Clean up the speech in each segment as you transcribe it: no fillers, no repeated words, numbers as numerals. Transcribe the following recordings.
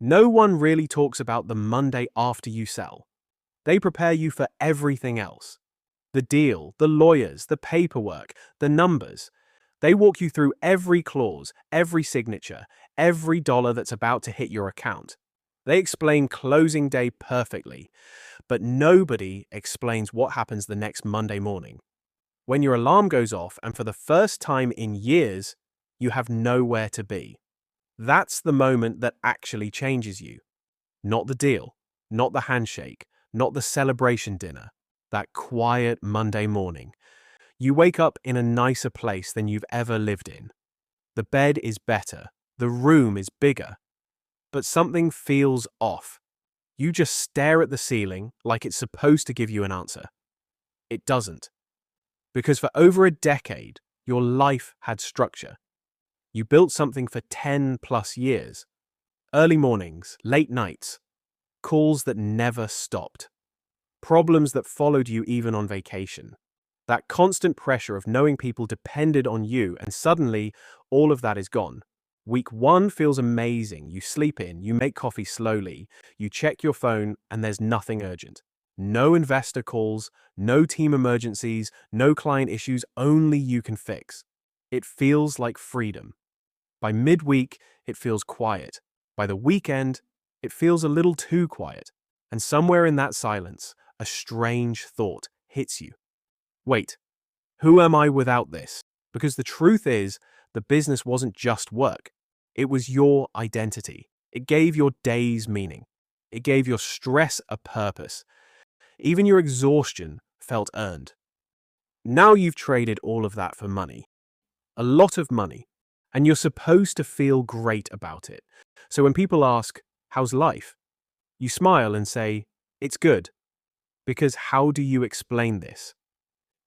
No one really talks about the Monday after you sell. They prepare you for everything else. The deal, the lawyers, the paperwork, the numbers. They walk you through every clause, every signature, every dollar that's about to hit your account. They explain closing day perfectly, but nobody explains what happens the next Monday morning. When your alarm goes off and for the first time in years, you have nowhere to be. That's the moment that actually changes you. Not the deal, not the handshake, not the celebration dinner. That quiet Monday morning. You wake up in a nicer place than you've ever lived in. The bed is better, the room is bigger, but something feels off. You just stare at the ceiling like it's supposed to give you an answer. It doesn't. Because for over a decade, your life had structure. You built something for 10 plus years. Early mornings, late nights, calls that never stopped. Problems that followed you even on vacation. That constant pressure of knowing people depended on you, and suddenly all of that is gone. Week one feels amazing. You sleep in, you make coffee slowly, you check your phone, and there's nothing urgent. No investor calls, no team emergencies, no client issues only you can fix. It feels like freedom. By midweek, it feels quiet. By the weekend, it feels a little too quiet. And somewhere in that silence, a strange thought hits you. Wait, who am I without this? Because the truth is, the business wasn't just work. It was your identity. It gave your days meaning. It gave your stress a purpose. Even your exhaustion felt earned. Now you've traded all of that for money. A lot of money. And you're supposed to feel great about it. So when people ask, how's life? You smile and say, it's good. Because how do you explain this?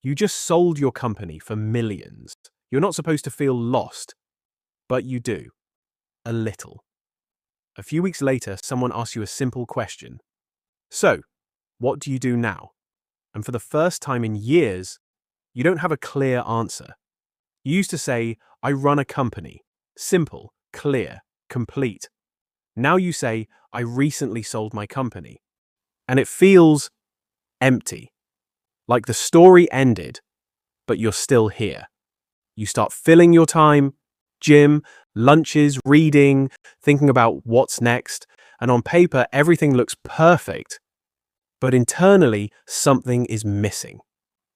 You just sold your company for millions. You're not supposed to feel lost, but you do. A little. A few weeks later, someone asks you a simple question. So, what do you do now? And for the first time in years, you don't have a clear answer. You used to say, I run a company. Simple, clear, complete. Now you say, I recently sold my company. And it feels empty. Like the story ended, but you're still here. You start filling your time, gym, lunches, reading, thinking about what's next, and on paper everything looks perfect. But internally, something is missing.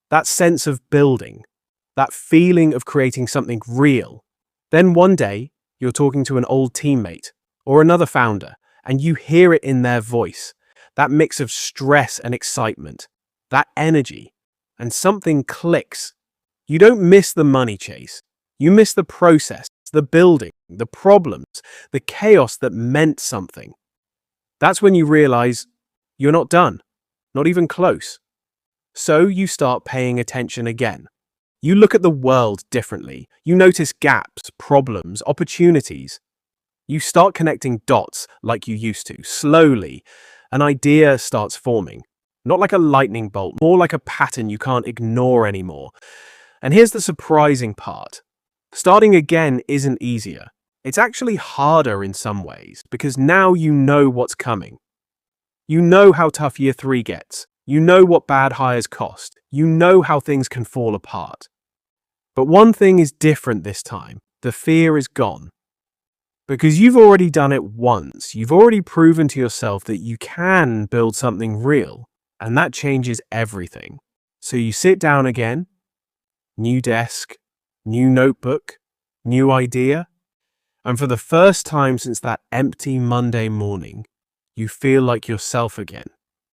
That sense of building, that feeling of creating something real. Then one day, you're talking to an old teammate or another founder, and you hear it in their voice, that mix of stress and excitement, that energy, and something clicks. You don't miss the money chase. You miss the process, the building, the problems, the chaos that meant something. That's when you realize you're not done, not even close. So you start paying attention again. You look at the world differently. You notice gaps, problems, opportunities. You start connecting dots like you used to. Slowly, an idea starts forming. Not like a lightning bolt, more like a pattern you can't ignore anymore. And here's the surprising part. Starting again isn't easier. It's actually harder in some ways, because now you know what's coming. You know how tough year 3 gets. You know what bad hires cost. You know how things can fall apart. But one thing is different this time. The fear is gone. Because you've already done it once. You've already proven to yourself that you can build something real. And that changes everything. So you sit down again. New desk, new notebook, new idea. And for the first time since that empty Monday morning, you feel like yourself again.